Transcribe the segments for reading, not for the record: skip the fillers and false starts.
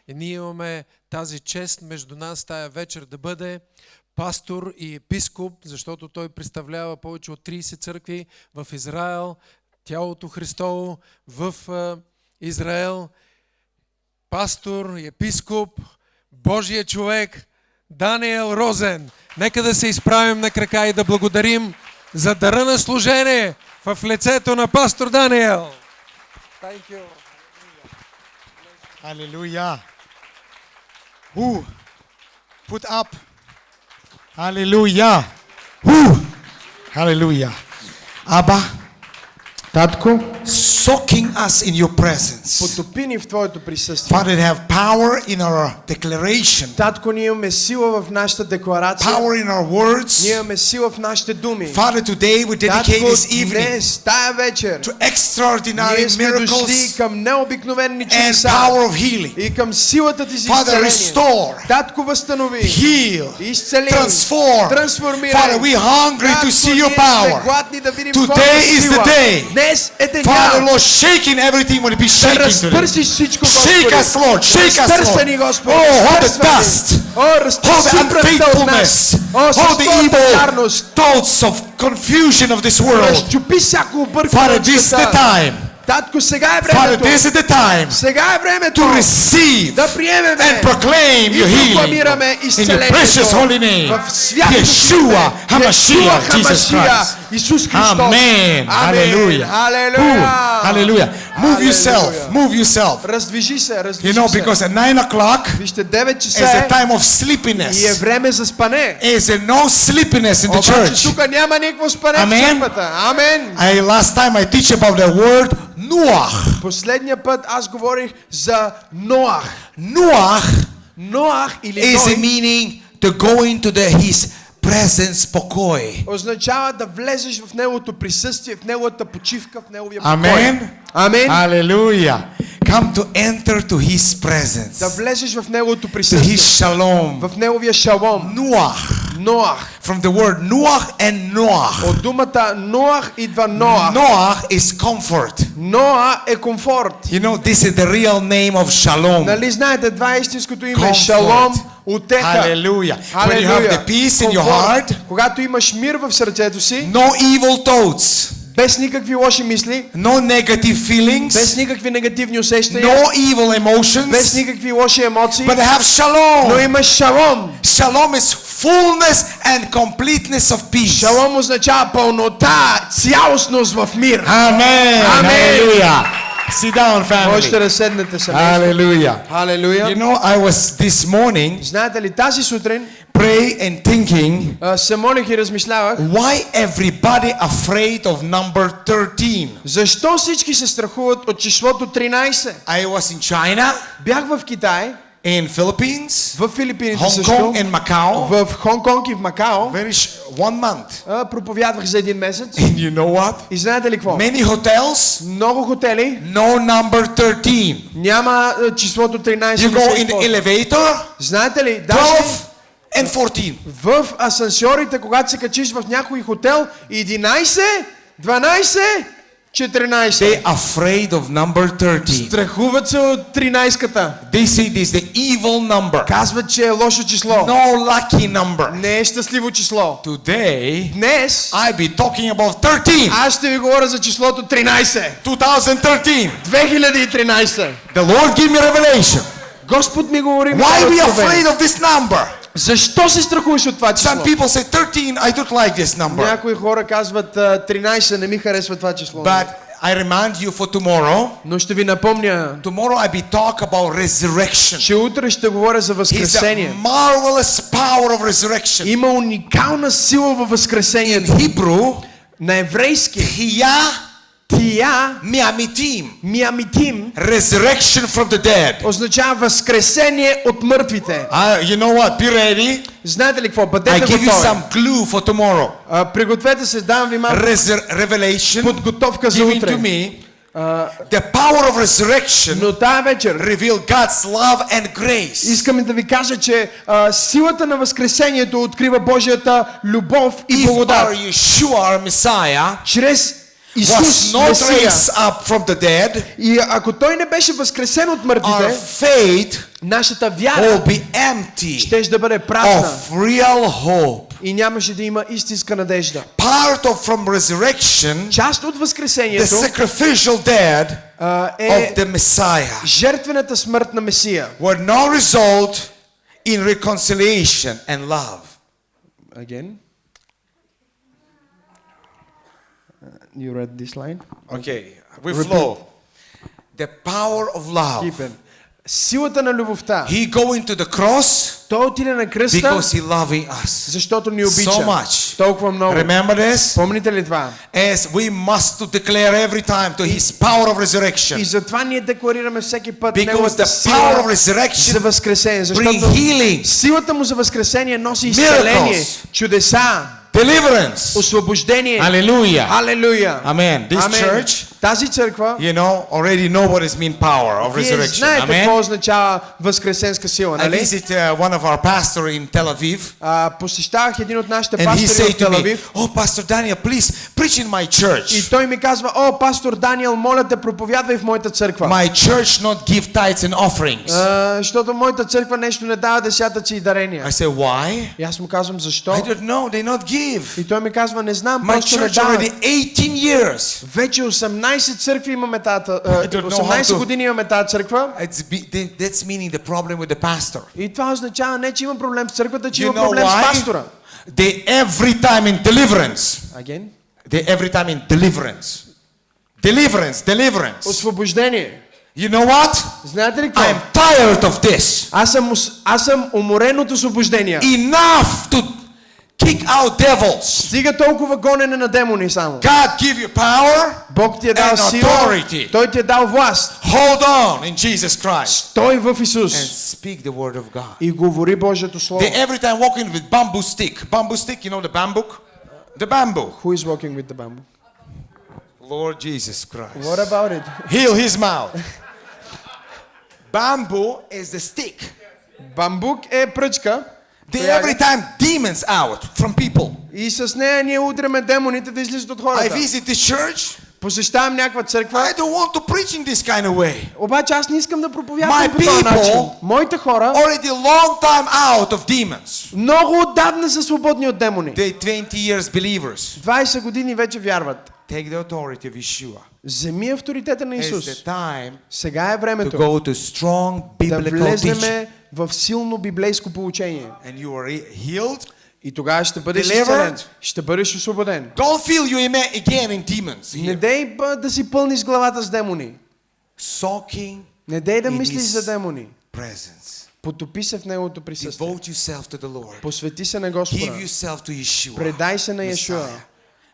И ние имаме тази чест между нас тая вечер да бъде пастор и епископ, защото той представлява повече от 30 църкви в Израел, тялото Христово в Израел. Пастор и епископ, Божия човек Даниел Розен. Нека да се изправим на крака и да благодарим за дара на служение в лицето на пастор Даниел. Thank you. Hallelujah. Put up. Hallelujah. Hallelujah. Abba, Татко, soaking us in your presence. потопи ни в Твоето присъствие. Father, have power in our declaration, Татко, ние имаме сила в нашата декларация. power in our words. Ние имаме сила в нашите думи. Father, today we dedicate Татко, this evening днес, тая вечер, to extraordinary ние сме дошли miracles към необикновени and чудеса power of healing. и към силата Ти за Father, изцеление. restore, Татко, възстанови, heal, изцели, transform. трансформирай. Father, we hungry to Татко, see your ние сме power. гладни да видим Today Твоята is the сила. day. Днес е деня. Father, Lord, shaking everything will be Да shaking today. разпърсиш всичко, Shake Господи. us, Lord. Shake us, Разтърсвани, Lord. Господи. Oh, hold the разтърсвани. dust. О, Hold the разтърси пръста от нас. unfaithfulness. О, с Hold the твоята evil вярност. thoughts of confusion of this world. Разчупи всяко объркване Father, от this is the света. time. Татко, сега е Father, времето. this is the time Сега е времето to receive да приемеме and proclaim и your healing прокламираме in your изцелението precious holy name, в святото Yeshua име, HaMashiach, Yeshua Jesus HaMashiach, Christ. Исус Христос. Amen. Hallelujah. Hallelujah. Hallelujah. Move yourself. Hallelujah. Move yourself. Раздвижи се, You раздвижи know, се. because at 9 o'clock Вижте, 9 is часа a е time of и е sleepiness. време за спане. Is there no sleepiness in the Обаче church? тук няма никакво спане в Амен. църквата. Амен. Last time I teach about the word Noach. Последния път аз говорих за Ноах. Noach Ноах или is a Ной meaning to go into his presence покой. означава да влезеш в неговото присъствие, в неговата почивка, в неговия покой. Amen. Амин. Hallelujah. Come to enter to his presence. Да влезеш в неговото To присъствие, his shalom. в неговия шалом. Noach. Ноах. From the word Noach and Noach. От думата Ноах идва Ноах. Noach is comfort. Ноа е комфорт. You know, this is the real name of shalom. Нали знаете, това е истинското име. Comfort. Шалом, утеха. Hallelujah. When you have the peace in your Комфорт. heart, Когато имаш мир в сърцето си, no evil thoughts, без никакви лоши мисли, no negative без feelings, никакви негативни усещания, no evil без emotions, никакви лоши емоции, but have но shalom. имаш шалом. Shalom is fullness and completeness of peace. Шалом означава пълнота, цялостност в мир. Amen. Amen. Hallelujah. Sit down, Можете family. да седнете семейство. Hallelujah. Халелуя. You know, I was this morning Знаете ли, тази сутрин pray and thinking се молих и размишлявах, why everybody afraid of number 13. защо всички се страхуват от числото 13? I was in China, Бях в Китай, in Philippines, в Филипините Hong също, Kong and Macau. в Хонг-Конг и в Макао. One month. Проповядвах за един месец. And you know what? И знаете ли какво? Many hotels, Много хотели, no number 13. няма числото 13. You не се go in the използва. elevator, Знаете ли, даже 12 and 14. в асансьорите, когато се качиш в някой хотел, 11, 12, 14. They afraid of number 13. Страхуват се от 13-ката. They say this is the evil number. Казват, че е лошо число. No lucky number. Не е щастливо число. Today, Днес I be talking about 13. аз ще ви говоря за числото 13. 2013. 2013. The Lord give me revelation. Господ ми говори. Why we afraid of this number? Защо се страхуваш от това число? Some people say 13, I don't like this number. Някои хора казват 13, не ми харесва това число. But I remind you for tomorrow. Но ще ви напомня, Tomorrow I be talk about resurrection. че утре ще говоря за It's a възкресение. marvelous power of resurrection. Има уникална сила във In възкресението. Hebrew, На еврейски Hiya Тия Miamitim. Миамитим Resurrection from the dead. означава възкресение от мъртвите. You know what? Be ready. Знаете ли какво? I Бъдете give you готови. some clue for tomorrow. Пригответе се, давам ви малко Revelation подготовка за given утре. to me. The power of resurrection Но тая вечер reveal God's love and grace. искам да ви кажа, че силата на възкресението открива Божията любов и If благодат. our Yeshua, our Messiah, Чрез Исус, was not Месия. raised up from the dead, И ако Той не беше възкресен от our мъртвите, faith нашата will вяра be empty щеше да бъде празна of real hope. и нямаше да има истинска надежда. Part of from resurrection, Част от the възкресението sacrificial death е of the Messiah жертвената смърт на Месия. would now result in reconciliation and love. Again. You read this line? Okay, we Repeat. flow. The power of love. Keep it. Силата на любовта. He going to the cross Той отиде на кръста, because he loving us защото ни обича. so much. Толкова много. Remember this? Помните ли това? As we must to declare every time to his power of И resurrection. затова ние декларираме всеки път Because неговата the сила power of за resurrection възкресение. bring Защото healing, силата му за възкресение носи изцеление, Miracles. чудеса, deliverance. освобождение. Hallelujah. Халелуя. Amen. This Амен. church, Тази църква, you know, already know what is mean power of вие resurrection. знаете какво Amen. означава възкресенска сила, I нали? visit one of our pastor in Tel Aviv, Посещавах един от нашите and he пастори said в to me, Телавив "Oh, Pastor Daniel, please preach in my и church. той ми казва: "О, пастор Даниел, моля те, проповядвай в моята църква." My church not give tithes and offerings." Защото моята църква нещо не дава десятъци и дарения. I say, "Why?" И аз му казвам: "Защо?" I don't know. They not give. И той ми казва: "Не знам, My просто не church дават." already 18 years. Вече 18 църкви имаме тази, I don't know 18 how to- години имаме тази църква. That's meaning the problem with the pastor. И това означава не, че има проблем с църквата, че You има know проблем с why? пастора. They every time in deliverance. Again? They every time in deliverance. Deliverance. Освобождение. You know what? Знаете ли какво? I am tired of this. Аз съм уморен от освобождения. Enough to kick out devils. Стига толкова гонене на демони само. God give you power. Бог ти е дал And сила, authority. Той ти е дал власт. Hold on in Jesus Christ. Стой в And Исус speak the word of God. и говори Божието Слово. They every time walking with bamboo stick. Bamboo stick, you know the bamboo? The bamboo. Who is walking with the bamboo? Lord Jesus Christ. What about it? Heal his mouth. Bamboo is the stick. Бамбук е пръчка. They тояга, every time demons out from people. и с нея ние удряме демоните да излизат от I хората. visit this church. Посещавам някаква църква. I don't want to preach in this kind of way. Обаче аз не искам да проповядвам My по този people- начин. Моите хора Already long time out of demons. много отдавна са свободни от демони. They 20 years believers. 20 години вече вярват. Take the authority of Yeshua. Вземи авторитета на It's Исус. the time Сега е to времето go to strong да biblical teaching. влезнеме в силно библейско получение. And you are healed. И тогава ще бъдеш Delivered. изцелен. Ще бъдеш освободен. Don't fill you again in demons. Не дей да си пълниш главата с демони. Soaking Не дей да in мислиш His за демони. presence. Потопи се в Неговото присъствие. Devote yourself to the Lord. Посвети се на Господа. Give yourself to Yeshua. Предай се на Йешуа. Messiah.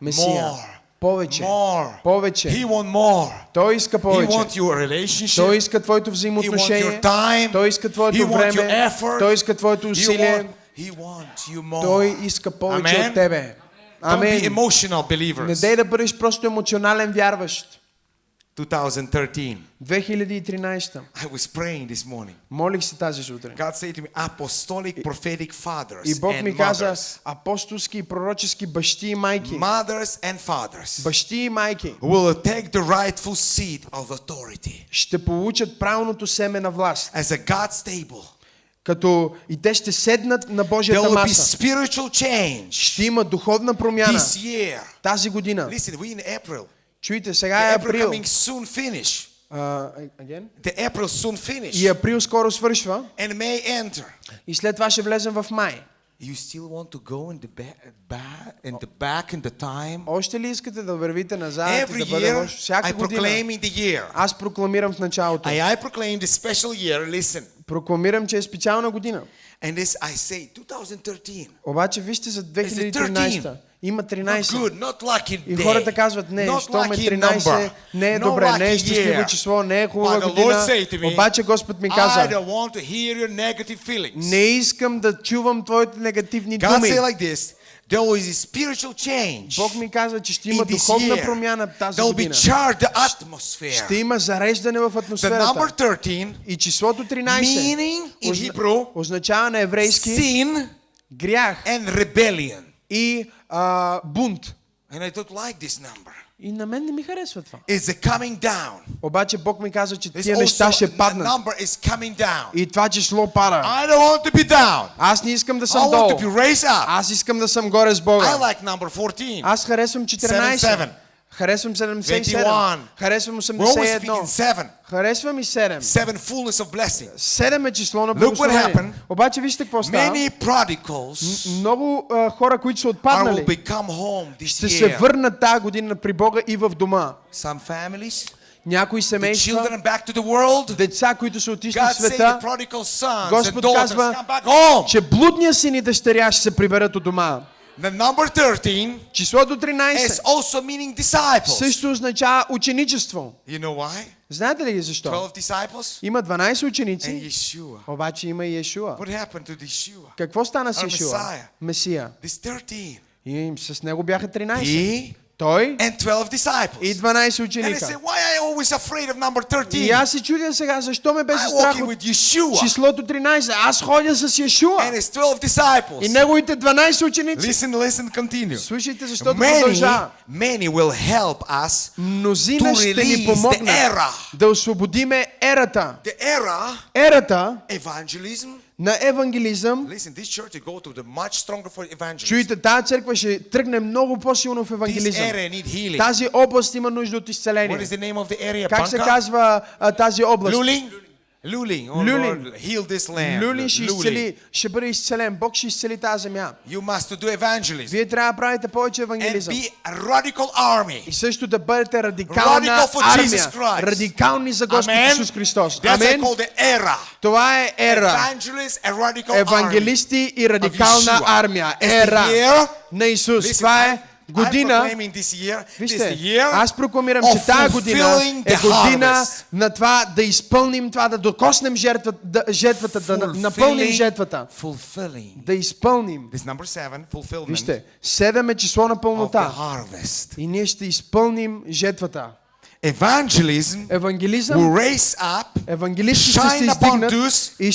Месия. More. Повече. More. Повече. He want more. Той иска He повече. want your relationship. Той иска твоето He want взаимоотношение. your time. Той иска He твоето want your време. effort. Той иска твоето усилие. He wants you more. Той иска повече Amen. от тебе. Don't be Амин. emotional Не believers. дей да бъдеш просто емоционален вярващ. 2013. 2013. I was praying this morning. Молих се тази сутрин. God said to me, apostolic prophetic fathers И Бог ми and каза: mothers. апостолски и пророчески бащи и майки. Mothers and fathers Бащи и майки will take the rightful seat of authority ще получат правилното семе на власт. as a God's table. Като и те ще седнат на There Божията will be маса. spiritual change Ще има духовна промяна this year. тази година. Listen, we're in April. Чуйте, сега е The April април. coming soon finish. Again? The April soon finish. И април скоро свършва. And May enter. И след това ще влезем в май. You still want to go in the back in the time? Още ли искате да вървите назад и Every да бъде year лошо? Всяка I година. proclaim in the year. Аз прокламирам в началото. I proclaim the special year. Listen. Прокламирам, че е специална година. And this I say 2013. Обаче вижте за 2013. Има Not 13. good, not lucky И day. хората казват: не, Not щом е lucky 13, number. не е No добре, не е lucky щастливо year. число, не е хубава But the година. Lord say to me, Обаче Господ ми I каза: don't want to hear your negative feelings. не искам да чувам твоите негативни God думи. say like this. There will be spiritual change. Бог ми каза, че ще има In this духовна year, промяна тази there will be година. charged the atmosphere. Ще има зареждане в The number атмосферата. 13 И числото 13 meaning in Hebrew означава на еврейски sin грях and rebellion. и бунт. And I don't like this number. И на мен не ми харесва това. Is the coming down. Обаче Бог ми каза, че There's тия неща also ще a паднат. number is coming down. И това число пада. I don't want to be down. Аз не искам да I съм want to долу. be raised up. Аз искам да съм горе с I Бога. like number 14. Аз харесвам 14. 77. Харесвам 77. 21. Харесвам We're always 81. speaking 7. Харесвам и 7. 7 fullness of blessing. 7 е число на Look what благословение. happened. Обаче вижте какво става. Many prodigals Много хора, които са will отпаднали, become home this ще се year. върнат тази година при Бога и в дома. Some families, Някои the семейства, children back to the world. деца, които са отишли God в say the света, prodigal sons and Господ daughters казва, come back home. че блудния син и дъщеря ще се приберат от дома. The number 13 Числото is 13 also meaning disciples. също означава ученичество. You know why? Знаете ли защо? 12 disciples Има 12 and ученици, Yeshua. обаче има и Йешуа. What happened to Yeshua? Какво стана с Our Йешуа? Messiah. Месия. This 13. И с него бяха 13. He Той and 12 disciples. и 12 And I ученика. say, why are you always afraid of number И 13? аз се чудя сега, защо ме беше I'm страх walking от with Yeshua числото 13. Аз ходя с Йешуа and his 12 disciples. и неговите 12 ученици. Listen, continue. Слушайте, защото продължава. Many will help us Мнозина to ще ни release the помогнат era. да освободиме ерата. The era, Ерата evangelism. на евангелизъм. Listen, this church will go to the much stronger for evangelism. Чуйте, тази църква ще тръгне много по-силно в This евангелизъм. area need healing. Тази област има нужда от What is изцеление. the name of the area? Как се Panka? казва тази област? Luling? Luling. Oh Luling. Lord, heal this land. Люлин ще Luling. изцели, ще бъде изцелен. Бог ще изцели тази земя. You must do evangelism Вие трябва да правите повече and евангелизъм. be a radical army. И също да бъдете радикална Radical for армия. Jesus Christ. Радикални за Господ Amen. Исус Христос. That's Амин. called the era. Това е ера. Evangelists and radical army. Евангелисти и радикална Yeshua. армия. It's the Ера year. на Исус. Listen, Това е I'm година. proclaiming this year. This Вижте, is the year аз прокламирам, of че тази година fulfilling е the година harvest. на това да изпълним това, да докоснем жетвата, да напълним жетвата. Fulfilling. Да изпълним. This number 7, fulfillment Вижте, 7 е число на of the пълнота. harvest. И ние ще изпълним жетвата. Evangelism Евангелизъм, will raise up, евангелисти ще се shine upon издигнат us и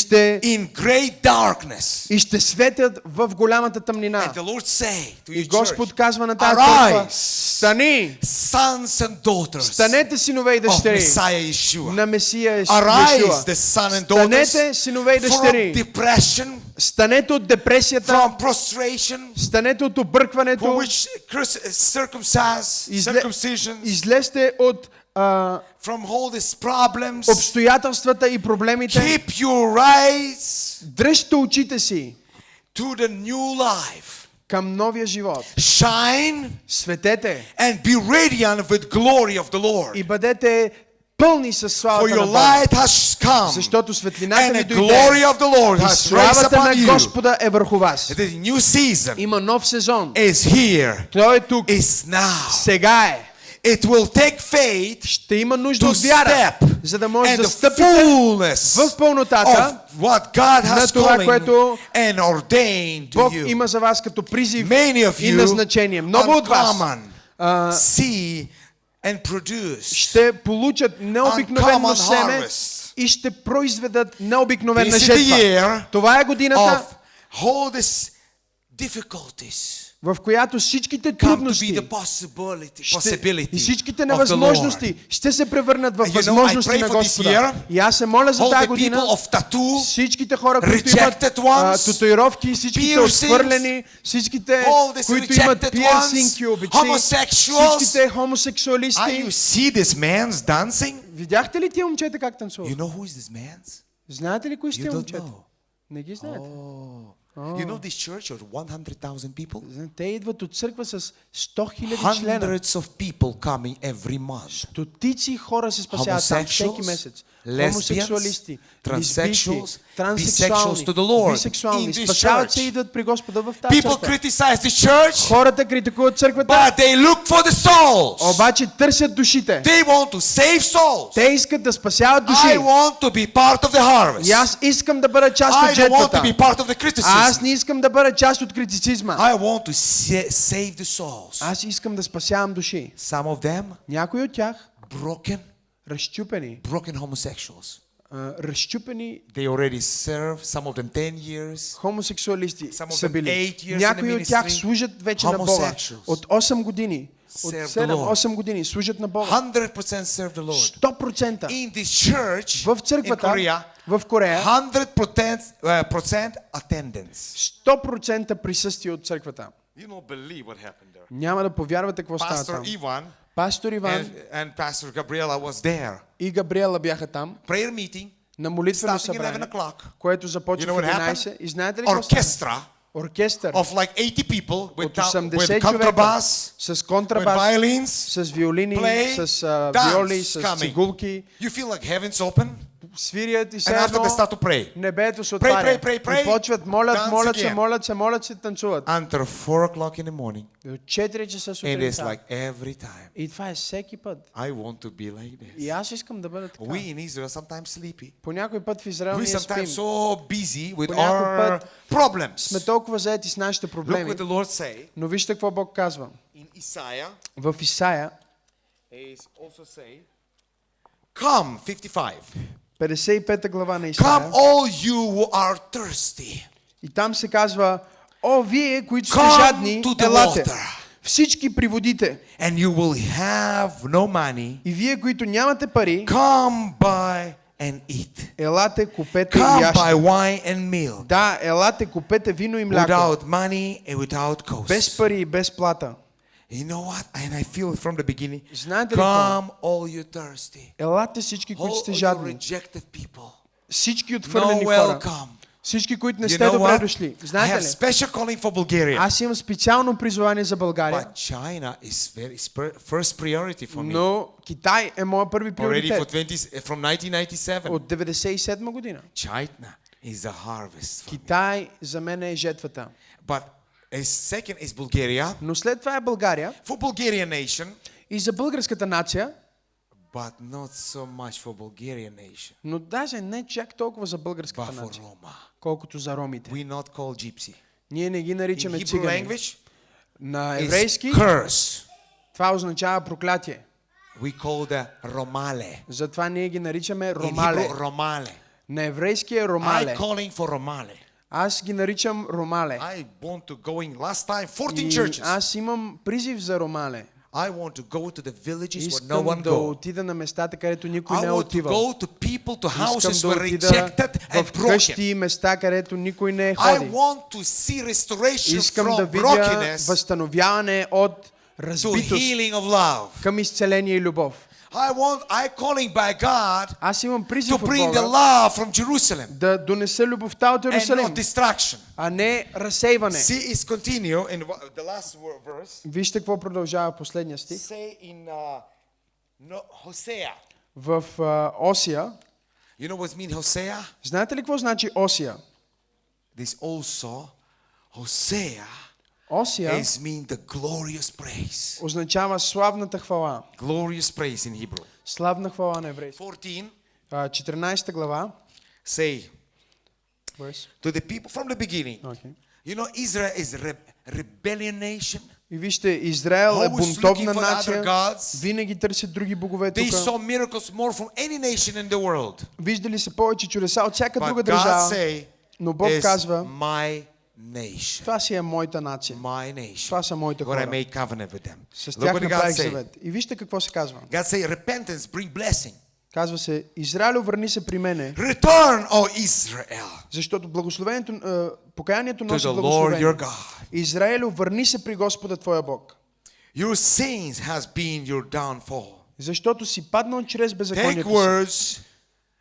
in great darkness. ще светят в голямата тъмнина. And the Lord say to И His Господ church, казва на тази църква, Arise, стани, sons and daughters станете синове и of дъщери Messiah Yeshua. на Месия Arise, Йешуа. the son and daughters Станете синове и from дъщери. depression, Станете от депресията, from prostration, станете от from объркването, which circumcision, излезте от from all these problems. обстоятелствата и проблемите. Keep your eyes Дръжте очите си to the new life. към новия живот. Shine Светете and be radiant with glory of the Lord. и бъдете пълни със For славата your на Бога. light has come, Защото светлината and ви the дойде glory of the Lord и has raised славата на upon you. Господа е върху вас. The new season Има нов сезон. is here, Той е тук. is now. Сега е. It will take faith Ще има нужда to от вяра, step за да може and да the стъпите fullness в пълнотата of what God на has това, calling което and ordained to Бог you. има за вас като призив Many of и you назначение. Много от вас uncommon see and produce ще получат необикновено uncommon семе harvest. и ще произведат необикновена This is the жетва. year Това е годината, of all these difficulties в която всичките come to be трудности the possibility и всичките of the невъзможности Lord. ще се превърнат в You know, I възможности pray на for this Господа. year. И аз се моля за All тази the година. people of tattoo, Всичките хора, които имат rejected ones, татуировки, всичките piercings, отхвърлени, всичките, all these които имат rejected пиърсинг и ones, обичи, homosexuals. всичките Are хомосексуалисти. you see this man's dancing? Видяхте ли тия момчета как танцуват? You know who is this man's? Знаете ли кои са You тия don't момчета? know. Не ги знаете. You know this church of 100,000 people? Те идват от църква с 100 000 члена. Hundreds of people coming every month. Стотици хора се спасяват там всеки Homosexuals, месец. lesbians, Хомосексуалисти, transsexuals, лесбийки, транссексуални, bisexuals to the Lord бисексуални. in this Спасяват се church. и идват при Господа в тази People църква. criticize the church, Хората критикуват църквата, but they look for the souls. обаче търсят душите. They want to save souls. Те искат да спасяват I души. want to be part of the И harvest. аз искам да бъда част I от don't want to жетвата. be part of the Аз criticism. не искам да бъда част от критицизма. I want to save the souls. Аз искам да спасявам души. Some of them Някои от тях broken разчупени, homosexuals. разчупени They already serve, some of them 10 years. хомосексуалисти Some of са them били. 8 years in Някои the от тях ministry. служат вече на Бога. Homosexuals. От 8 години. От Serve the Lord. 7-8 години служат на Бога. 100% serve the Lord. 100%. In this church В in църквата, Korea, в Корея, 100% attendance. 100% присъствие от църквата. You don't believe what happened there. Няма да повярвате какво става Pastor там. Ivan Пастор Иван and Pastor Gabriela was there. и Габриела бяха там Prayer meeting на молитвено starting 11 събрание, o'clock. което започва You know в what 11. И знаете ли какво стана? Orchestra Оркестър of like 80 people от with 80 човека contrabass, с with контрабас, violins. с виолини, play, с dance виоли, с coming. цигулки, You feel like heaven's open, свирят и and все after едно they start to pray. небето се Pray, отваря. pray, pray, И почват, молят, dance молят се, again. молят се, молят се, танцуват. Until 4 o'clock in the morning. До 4 часа And it's сутринта. like every time. И това е всеки път. I want to be like И this. аз искам да бъда така. We in Israel sometimes sleepy. По някой път в Израел We ние sometimes спим. so busy with Понякога our път problems. Сме толкова заети с нашите Look проблеми. what the Lord say Но вижте какво Бог казва. in Isaiah. В Исаия, Is also say, come 55. 55 глава на Come Исаия. all you who are thirsty. И там се казва, о, вие, които сте Come жадни, to the елате. water. Всички при водите. And you will have no money. И вие, които нямате пари, Come buy and eat. елате, купете и Come buy яжте. wine and milk. Да, елате, купете вино и мляко. Without money and without cost. Без пари и без плата. You know what? And I feel it from the beginning. Знаете ли Come all you thirsty. Елате всички, които All сте you жадни. rejected people. Всички No отхвърлени хора. welcome. Всички, които не You сте know добре what? дошли. I Знаете have ли? special calling for Bulgaria. Аз имам специално призвание за България, But China is first priority for me. но Китай е моят първи Already приоритет. from 1997. От 97 година. China is the harvest for me. Китай за мен е жетвата. But second is Bulgaria. Но след това е България For Bulgarian nation, и за българската нация, but not so much for Bulgarian nation, но даже не чак толкова за българската but for нация, Roma. колкото за ромите. We not call gypsy. Ние не ги In наричаме Hebrew цигани. language, На it's еврейски curse. това означава проклятие. We call the Romale. Затова ние ги наричаме In ромале. Hebrew, Romale. На еврейски е I ромале. calling for Romale. Аз ги наричам ромале. I want to go in last time 14 И churches. аз имам призив за ромале. I want to go to the villages where no Искам one да go. отида на местата, където никой I не е want to отивал. go to people, to houses Искам да were отида rejected and в broken. къщи, места, където никой не е I ходи. want to see restoration Искам да from видя brokenness възстановяване от to разбитост healing of love. към изцеление и любов. I calling by God Аз имам to призив от bring the Бога love from Jerusalem да донеса любовта от and Иерусалим, not distraction. а не разсейване. See, it's continue in the last verse. Вижте какво продължава последния стих. Say in Hosea. В Осия. You know what mean Hosea? Знаете ли какво значи Осия? This also Hosea Осия is mean the glorious praise. означава славната хвала. Glorious praise in Hebrew. Славна хвала на еврейски. 14 14 глава. say Verse. to the people from the beginning. Okay. You know Israel is rebellion nation. И вижте, Израел е Always бунтовна looking for other нация. gods. Винаги търсят други богове They тук. saw miracles more from any nation in the world. Виждали са повече чудеса от всяка But друга God държава. say Но Бог is казва, my nation. това си е моята нация. My nation. Това са моите Where I хора. made covenant with them. С Look тях what God направих say. завет. И вижте какво се казва. God say repentance bring blessing. Казва се, Израел, върни се при мене, Return, O Israel, защото благословението, покаянието to носи the Lord your благословение. God. Израелю, върни се при Господа твоя Бог, Your sins has been your downfall. защото си паднал чрез Take беззаконието си. words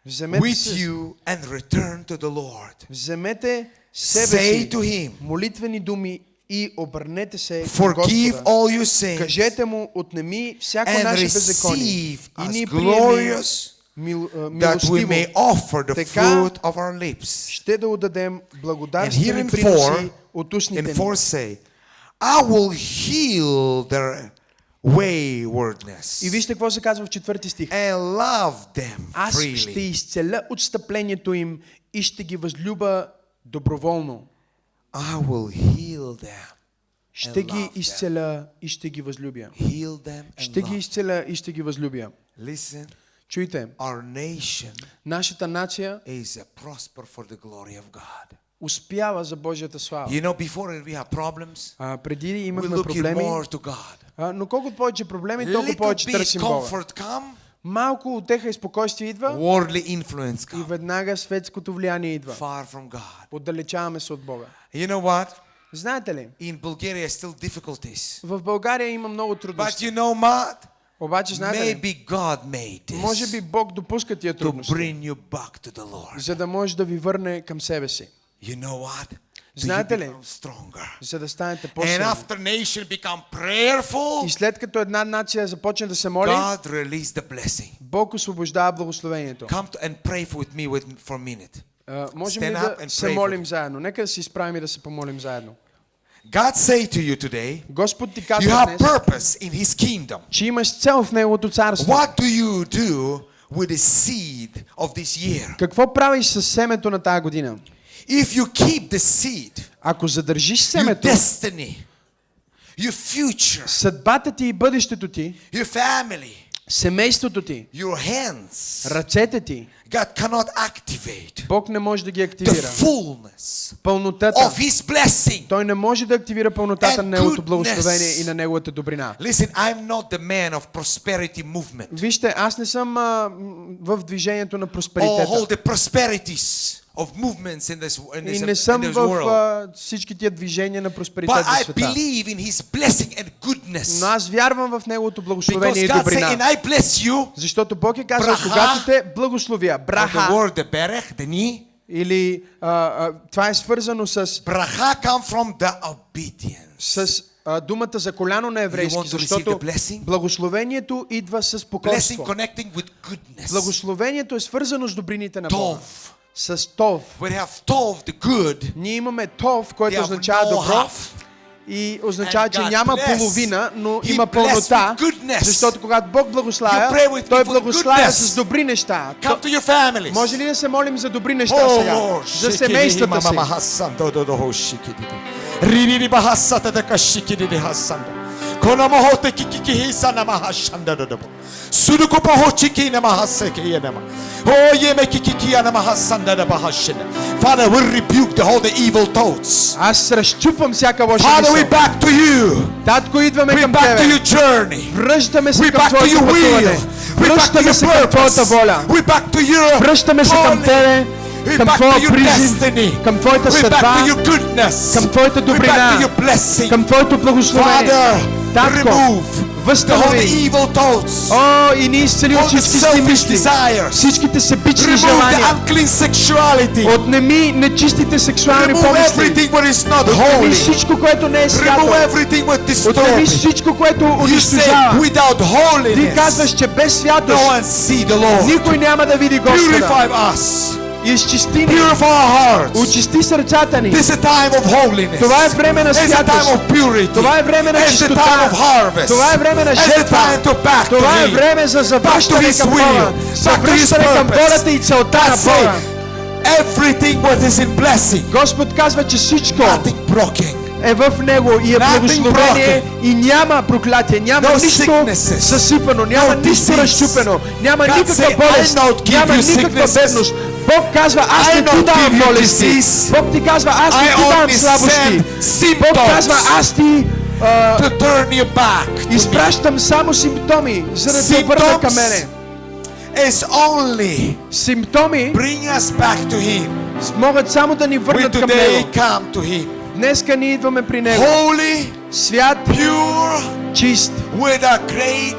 Вземете, with се, you and return to the Lord. вземете себе Say си to him, молитвени думи и обърнете се към forgive Господа. all your sins Кажете му, отнеми всяко and наше беззаконие receive и as ни приеми glorious that we милостиво. may offer the Така fruit of our lips. Ще да отдадем And here благодарствени in приноси от in устните ни. 4 say, I will heal their waywardness И вижте какво се казва в 4 стих. and love them Аз ще freely. изцеля отстъплението им и ще ги възлюба доброволно. I will heal them. Ще And ги love them. изцеля и ще ги възлюбя. Heal them and Ще ги love. изцеля и ще ги възлюбя. Listen, Чуйте, our nation нашата нация is prosper for the glory of God. успява за Божията слава. You know, before we have problems, Преди we имахме look проблеми, more to God. но колкото повече проблеми, толкова Little повече bit търсим Бога. comfort come, Малко утеха и спокойствие идва worldly influence и come. веднага светското влияние идва. Far from God. Отдалечаваме се от Бога. You know what? Знаете ли, In Bulgaria, still difficulties. в България има много But трудности. you know what? Обаче, знаете ли, Maybe God made може би this Бог допуска тия to трудности, bring you back to the Lord. за да може да ви върне към себе си. You know what? Do you Знаете ли, become stronger? за да станете And по-силни. after nation become prayerful, И след като една нация започне да се моли, God release the blessing. Бог освобождава благословението. Come to and pray with me for a minute. Можем ли Stand да up and се pray молим заедно? Нека да се изправим и да се помолим заедно. God say to you today, Господ ти you казва have днес, purpose in His kingdom. че имаш цел в Неговото царство. What do you do with the seed of this year? Какво правиш с семето на тази година? If you keep the seed, Ако задържиш your семето, destiny, your future, съдбата ти и бъдещето ти, your family, семейството ти, your hands, ръцете ти, God cannot activate Бог не може да ги the активира. fullness Пълнотата. of His blessing. Той не може да активира пълнотата And на Неговото goodness. благословение и на Неговата добрина. Listen, I'm not the man of prosperity movement. Вижте, аз не съм в движението на Or просперитета. all the prosperities of movements in И не this съм world. в всички тия движения на But просперитет в I света. believe in His blessing and Но goodness. аз вярвам в Неговото благословение и Because God said, and добрина. I bless you. Защото Бог е казал, Браха. когато те благословя, The браха, word, the berech, the knee. или това е свързано с Bracha come from the obedience. думата за коляно на You еврейски, want to receive защото the blessing? благословението идва с Blessing покорство. connecting with goodness. Благословението е свързано с добрините на Бога. Tov. С тов. We have tov, the good. Ние имаме тов, което We have означава no добро. half. И означава, And че God няма bless. половина, но He има bless пълнота, with goodness. защото когато Бог You благославя, pray with Той people благославя goodness. с добри неща. Come to your families. Може ли да се молим за добри неща Oh, сега? Lord. За семействата си. Ririri bahassata da kashikiri hassanda. Kona mohote kiki hisana mahashanda da. Suduko pohochiki na mahasseke yenama. Oh yeme kiki na mahassanda da bahashina. Father, we rebuke all the evil thoughts. Аз разчупвам всяка лоша Father, we мисъл. back to you. Татко, идваме We към back to Тебе. your journey. Връщаме се We към back to Твоето your will. пътуване. We back to Връщаме your се към Твоята purpose. воля. We back to your Връщаме се към calling. Тебе, We към back Твоя to your призив, destiny. към Твоята We back съдба, to your goodness. към Твоята We back добрина, to your blessing. към Твоето благословение. Father, Татко, remove the whole възстанови. evil thoughts. О, и ни изцели All от the всички си selfish мисли, desires. всичките себични Remove the желания. unclean sexuality. Отнеми нечистите сексуални Remove помисли. everything what is not Отнеми holy. всичко, което не е свято. Remove everything what Отнеми distorts. всичко, което You say унищожава. without Ти holiness, казваш, че без no святост one see the Lord. никой няма да види Господа. Purify us. Изчисти ни, Purify our hearts. очисти сърцата ни. This is a time of holiness. Това е време на It's a time святост. of purity. Това е време на It's a чистота. time of harvest. Това е време на It's a жетва. time to back to Това е Him. време за завръщане His към will. Бога. За Back to His връщане към purpose. волята и целта на God Бога. say, everything what is in blessing, Господ казва, че всичко nothing broken. е в Него и е Nothing благословение и няма проклятие, няма No нищо sicknesses. съсипано, няма No нищо disease. разчупено, няма God никаква say, болест, I not give няма you никаква sicknesses. бедност. Бог казва, аз I не ти not давам give you болести. disease. Бог ти казва, аз не I ти давам only слабости. send Бог казва, symptoms аз ти to turn you back to me. изпращам само симптоми, за да те върна към мене. Is only Симптоми bring us back to Him. могат само да ни We върнат към today Него. come to Him. Днеска ние идваме при Него. Holy, Свят, pure, чист, with a great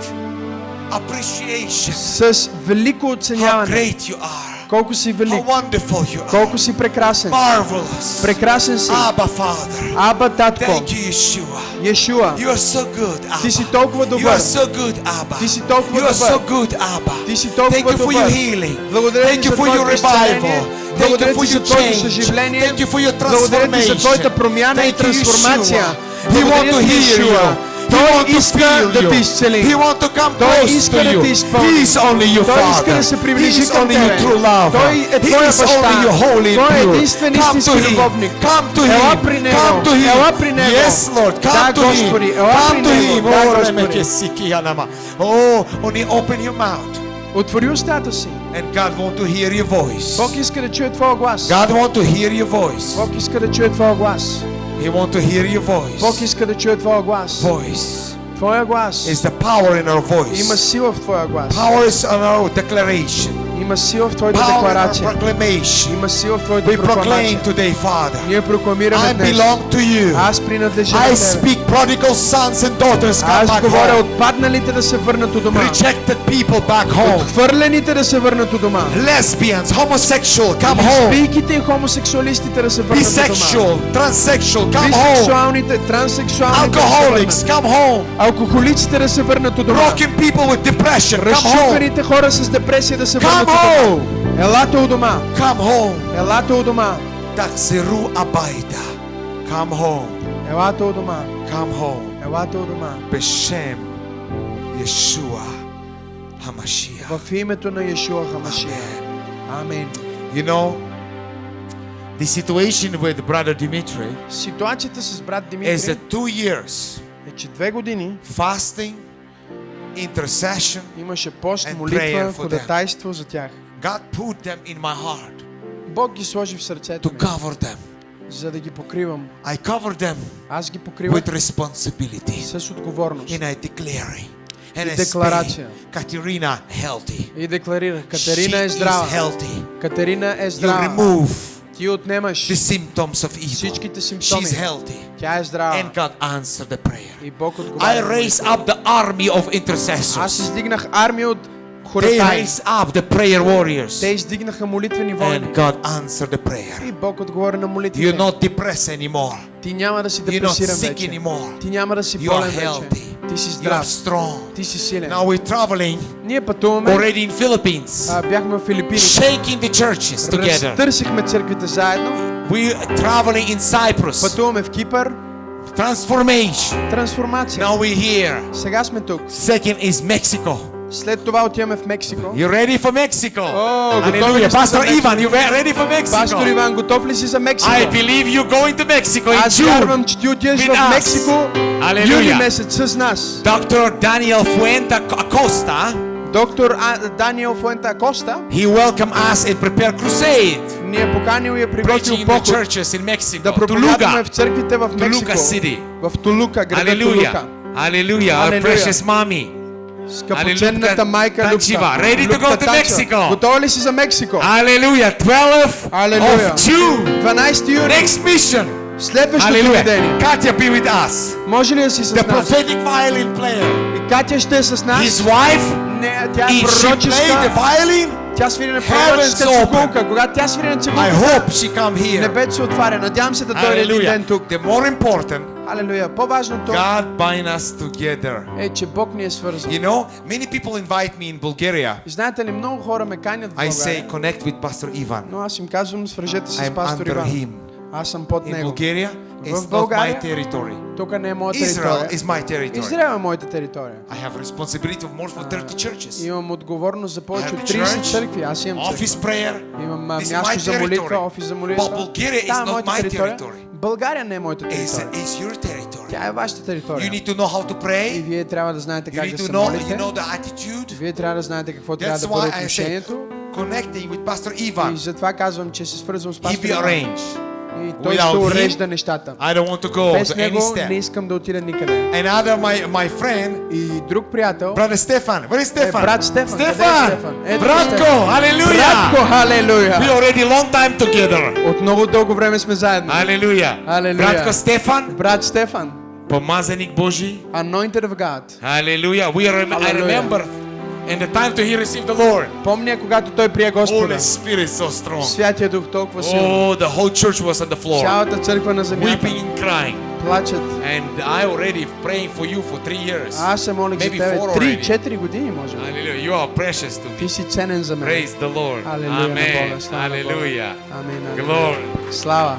appreciation. с велико How оценяване. great you are. Колко си How велик, wonderful you are. колко си прекрасен. Marvelous. Прекрасен си. Abba Father. Аба, Татко, Thank you, Yeshua. Йешуа, You are so good, Abba. ти си толкова You добър. are so good, Abba. Ти си толкова You are so добър. good, Abba. Ти си толкова Thank you for your добър. healing. Благодаря Thank ти you за for your Твоето изцеление. revival. Thank Благодаря you for ти за your Твоето change. съживление. Thank you for your Благодаря ти за transformation. Твоята промяна и Thank you, трансформация. Yeshua. He want to Благодаря ти, hear you. Йешуа. He Той want to иска feel да те you. изцели. He want to come Той close иска to да you. те изпълни. He is only your Той иска Father. да се He приближи is към only your тебе. true lover. Той е He твоя is баща. only your holy and Той е pure. единствен Come to истински Him. любовник. Come to Ела Him. при Него. Come to Him. Ела при Него. Yes, Lord. Да, Come to Him. Господи, ела Come при to Него. Him. Да, Oh, Господи. Remekesiki Anama. Oh, only open your mouth. Отвори устата си. And God wants to hear your voice. Бог иска да чуе твоя глас. God wants to hear your voice. Бог иска да чуе твоя глас. He wants to hear your voice. Бог иска да чуе твоя глас. Voice Твоя глас. is the power in our voice. Има сила в твоя глас. Power is in our declaration. Има сила в твоята Power in our декларация. proclamation. Има сила в твоята We proclaim прокламация. today, Father, Ние прокламираме I днес. belong to you. Аз принадлежа I на тебе. speak prodigal sons and daughters come Аз back говоря home. отпадналите да се върнат у дома. Rejected people back home. Отхвърлените да се върнат у дома. Lesbians, homosexual, come home. Лесбийките и хомосексуалистите да се върнат у дома. Bisexual, transsexual, come home. Бисексуалните, транссексуалните да се Alcoholics, върнат. come home. Алкохолиците да се върнат у дома. Broken people with depression, come home. Разчупените хора с депресия да се върнат у Come дома. home. Елате у дома. Come home. Елате у дома. Тахзиру абайда. Come home. Елате у дома. Come home. Елате у дома. Бешем Yeshua HaMashiach. В името на Йешуа Хамашия. Амин. You know, the situation with brother Dimitri Ситуацията с брат is Димитрий that 2 years е, че 2 години fasting, intercession. имаше пост, And prayer молитва, for them. ходатайство за тях. God put them in my heart Бог ги сложи в сърцето to ми, cover them. за да ги покривам. I cover them Аз ги покривам with responsibility. с отговорност. And I declare and И I декларация. speak Katerina healthy. И декларирах, Катерина She е is здрава. healthy. Катерина е You здрава. remove Ти отнемаш the symptoms of evil. всичките симптоми. She's healthy. Тя е здрава. And God answered the prayer. И Бог I отговаря. raise up the army of Аз intercessors. издигнах армия от They хората. raise up the prayer warriors. Те издигнаха молитвени войни. And God answered the prayer. И Бог отговори на You're молитвите. not depressed anymore. Ти няма да си You're not депресиран sick вече. anymore. Ти няма да си You are болен вече. healthy. Ти си You are здрав. strong. Ти си силен. Now we're traveling Ние пътуваме. already in Philippines. Бяхме в Филипини. Shaking the churches together. Разтърсихме църквите заедно. We're traveling in Cyprus. Пътуваме в Кипър. Transformation. Трансформация. Now we're here. Сега сме тук. Second is Mexico. След това отиваме в Мексико. You ready for Mexico? готови ли Hallelujah. сте за Pastor Мексико? Ivan, you ready for Пастор Mexico? Иван, готов ли си за Мексико? I believe you going to Mexico in Аз вярвам, June. че ти отиваш with в us. Мексико Hallelujah. юли месец с нас. Dr. Daniel Fuente Acosta, Доктор Даниел Фуента Коста he welcomed us and prepared crusade, ни е поканил и е preaching приготвил in the поход churches in Mexico. да проповядваме в Toluca. църквите в Мексико. Toluca City. В Толука, града Hallelujah. Толука. Hallelujah. Our Hallelujah. precious mommy. Скъпоценната Hallelujah. майка Танчива. Люпка. Ready to go Люпка to Танчева. Mexico. Готова ли си за Мексико? Hallelujah. 12 Hallelujah. of June. 12 юни. Next mission. Следващото Hallelujah. видение. Katya be with us. Може ли да си с The нас? prophetic violin player. И Катя ще е с нас. His wife. Не, тя е If she played the пророческа. violin, Тя свири на Heavens пророческа open. цигулка. Когато тя свири на I цигулка, hope she come here. небето се отваря. Надявам се да дойде един ден Hallelujah. тук. The more important, Халелуя. По-важното God bind us together. е, че Бог ни е свързал. You know, many people invite me in Bulgaria. И знаете ли, много хора ме канят в I say България. connect with Pastor Ivan. Но аз им казвам, свържете се с I'm пастор under Иван. him. Аз съм под In него. Bulgaria, В it's not my България, territory. тук не е моята Israel територия. is my territory. Израел е моята територия. I have responsibility of more than 30 churches. Имам отговорност за повече I have от a 30 church, църкви. Аз имам църква. Office prayer. Имам This is място my за молитва, territory. офис за молитва. But Bulgaria is Това е not моята my територия. territory. България не е моята It's, територия. it's your territory. Тя е вашата You територия. need to know how to И pray. вие трябва да знаете You как need да to се know, молите. the attitude. Вие трябва да знаете какво трябва That's да бъде why I say отношението. connecting with Pastor И Ivan. затова казвам, че се свързвам с He пастор will Иван. arrange. И той Without ще him, урежда нещата. I don't want to go Без to any него не step. искам да отида никъде. Another my friend, И друг приятел, Brother Stefan. Where is Stefan? брат Стефан. Къде е Stefan! Стефан? Ето Bratko! Стефан. Hallelujah! Братко, халелуя! We already long time together. От много дълго време сме заедно. Hallelujah. Hallelujah. Bratko Stefan, Брат Стефан, помазаник Божий. anointed of God. Hallelujah. I Hallelujah. remember in the time to he received the Lord. Помня, когато той прие Господа. Holy Spirit so strong. Святия Дух толкова силно. Oh, the whole church was on the floor, Цялата църква на земята weeping and crying. плачат. And I already praying for you for 3 years. Аз се молих за Maybe тебе 4 already. 3-4 години, може би. Hallelujah. You are precious to me. Ти си ценен за мен. Praise the Lord. Халелуя на Amen. Бога. Слава на Бога. Hallelujah. Амин. Glory. Слава.